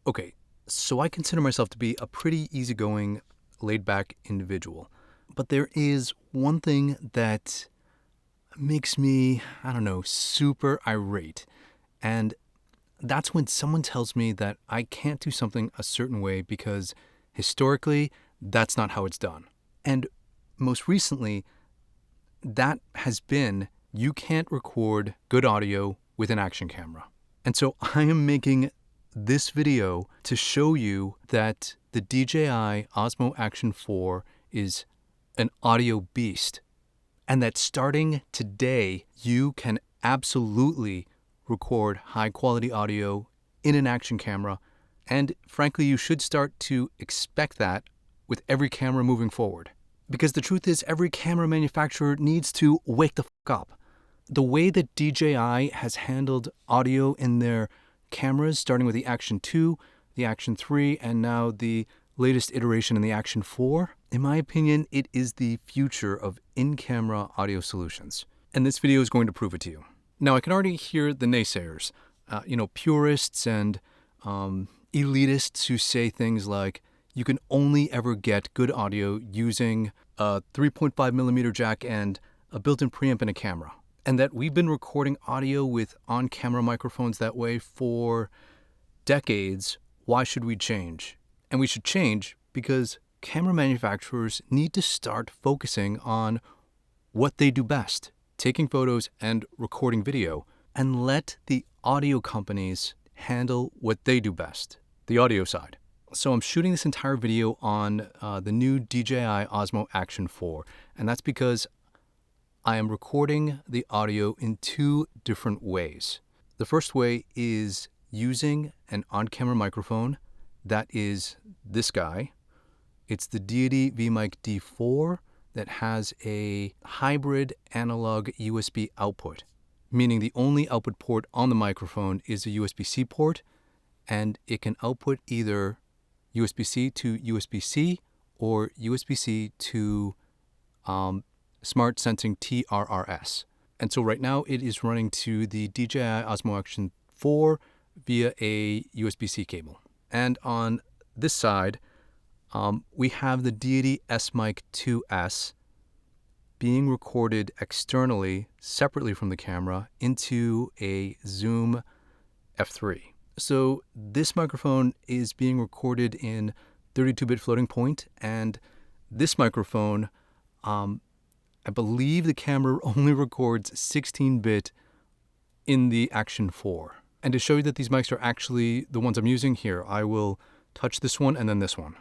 Okay, so I consider myself to be a pretty easygoing, laid-back individual. But there is one thing that makes me, I don't know, super irate. And that's when someone tells me that I can't do something a certain way because historically, that's not how it's done. And most recently, that has been you can't record good audio with an action camera. And so I am making this video to show you that the DJI Osmo Action 4 is an audio beast, and that starting today, you can absolutely record high quality audio in an action camera. And frankly, you should start to expect that with every camera moving forward. Because the truth is, every camera manufacturer needs to wake the fuck up. The way that DJI has handled audio in their cameras, starting with the Action 2, the Action 3, and now the latest iteration in the Action 4, in my opinion, it is the future of in-camera audio solutions. And this video is going to prove it to you. Now, I can already hear the naysayers, purists and elitists who say things like, you can only ever get good audio using a 3.5 millimeter jack and a built-in preamp and a camera. And that we've been recording audio with on-camera microphones that way for decades. Why should we change? And we should change because camera manufacturers need to start focusing on what they do best, taking photos and recording video, and let the audio companies handle what they do best, the audio side. So I'm shooting this entire video on the new DJI Osmo Action 4, and that's because I am recording the audio in two different ways. The first way is using an on-camera microphone that is this guy. It's the Deity vMic D4 that has a hybrid analog USB output, meaning the only output port on the microphone is a USB-C port, and it can output either USB-C to USB-C or USB-C to Smart Sensing TRRS. And so right now it is running to the DJI Osmo Action 4 via a USB-C cable. And on this side, we have the Deity S-Mic 2S being recorded externally, separately from the camera, into a Zoom F3. So this microphone is being recorded in 32-bit floating point, and this microphone, I believe the camera only records 16-bit in the Action 4. And to show you that these mics are actually the ones I'm using here, I will touch this one and then this one.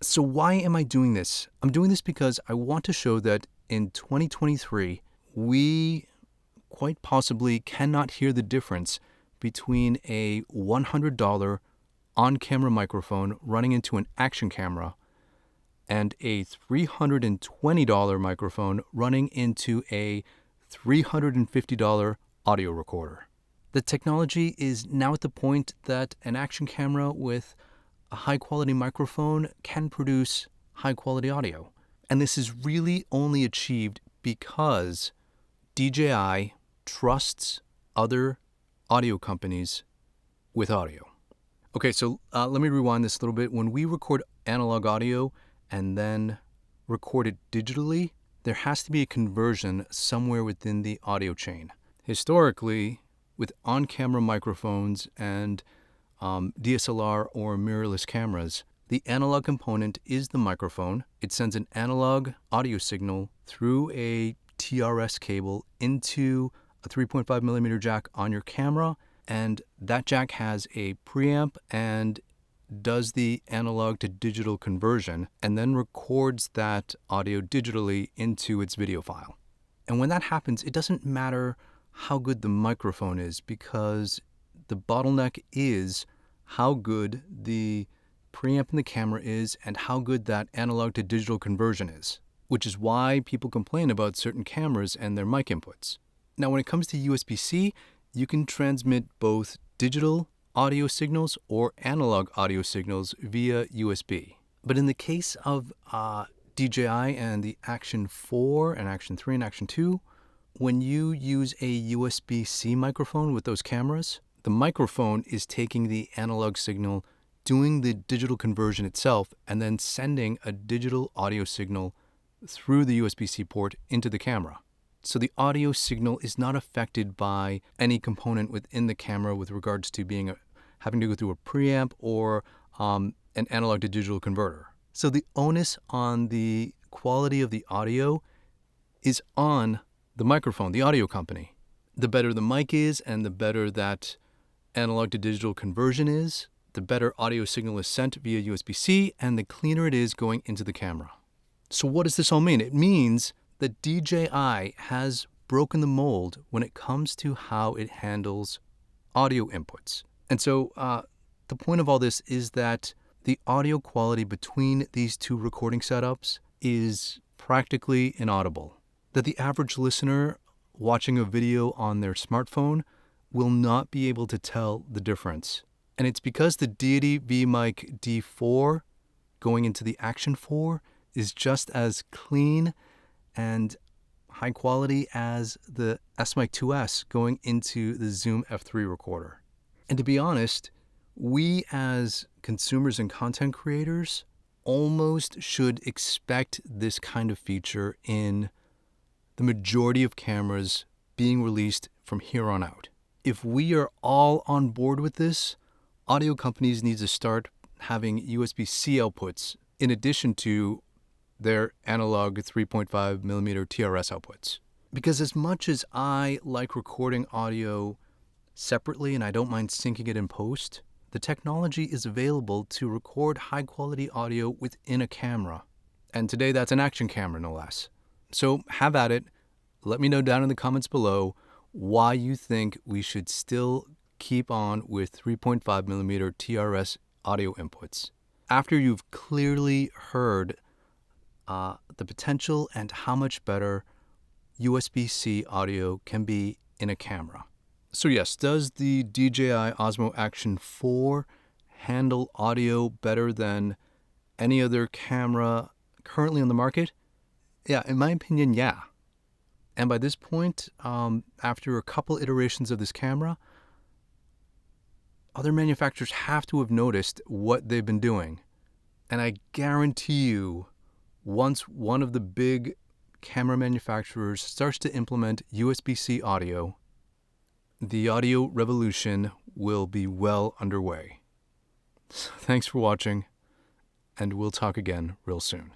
So why am I doing this? I'm doing this because I want to show that in 2023, we quite possibly cannot hear the difference between a $100 on-camera microphone running into an action camera and a $320 microphone running into a $350 audio recorder. The technology is now at the point that an action camera with a high-quality microphone can produce high-quality audio. And this is really only achieved because DJI trusts other audio companies with audio. Okay, so let me rewind this a little bit. When we record analog audio and then record it digitally, there has to be a conversion somewhere within the audio chain. Historically, with on-camera microphones and DSLR or mirrorless cameras, the analog component is the microphone. It sends an analog audio signal through a TRS cable into a 3.5 millimeter jack on your camera, and that jack has a preamp and does the analog to digital conversion and then records that audio digitally into its video file. And when that happens, it doesn't matter how good the microphone is, because the bottleneck is how good the preamp in the camera is and how good that analog to digital conversion is, which is why people complain about certain cameras and their mic inputs. Now, when it comes to USB-C, you can transmit both digital audio signals or analog audio signals via USB. But in the case of DJI and the Action 4 and Action 3 and Action 2, When you use a USB-C microphone with those cameras, the microphone is taking the analog signal, doing the digital conversion itself, and then sending a digital audio signal through the USB-C port into the camera. So the audio signal is not affected by any component within the camera with regards to having to go through a preamp or an analog to digital converter. So the onus on the quality of the audio is on the microphone, the audio company. The better the mic is and the better that analog to digital conversion is, the better audio signal is sent via USB-C and the cleaner it is going into the camera. So what does this all mean? It means that DJI has broken the mold when it comes to how it handles audio inputs. And so the point of all this is that the audio quality between these two recording setups is practically inaudible. That the average listener watching a video on their smartphone will not be able to tell the difference. And it's because the Deity vMic D4 going into the Action 4 is just as clean and high quality as the S-Mic 2S going into the Zoom F3 recorder. And to be honest, we as consumers and content creators almost should expect this kind of feature in the majority of cameras being released from here on out. If we are all on board with this, audio companies need to start having USB-C outputs in addition to their analog 3.5 millimeter TRS outputs. Because as much as I like recording audio separately and I don't mind syncing it in post, the technology is available to record high quality audio within a camera. And today that's an action camera, no less. So have at it. Let me know down in the comments below why you think we should still keep on with 3.5 millimeter TRS audio inputs. After you've clearly heard the potential and how much better USB-C audio can be in a camera. So yes, does the DJI Osmo Action 4 handle audio better than any other camera currently on the market? Yeah, in my opinion, yeah. And by this point, after a couple iterations of this camera, other manufacturers have to have noticed what they've been doing. And I guarantee you, once one of the big camera manufacturers starts to implement USB-C audio, the audio revolution will be well underway. So thanks for watching, and we'll talk again real soon.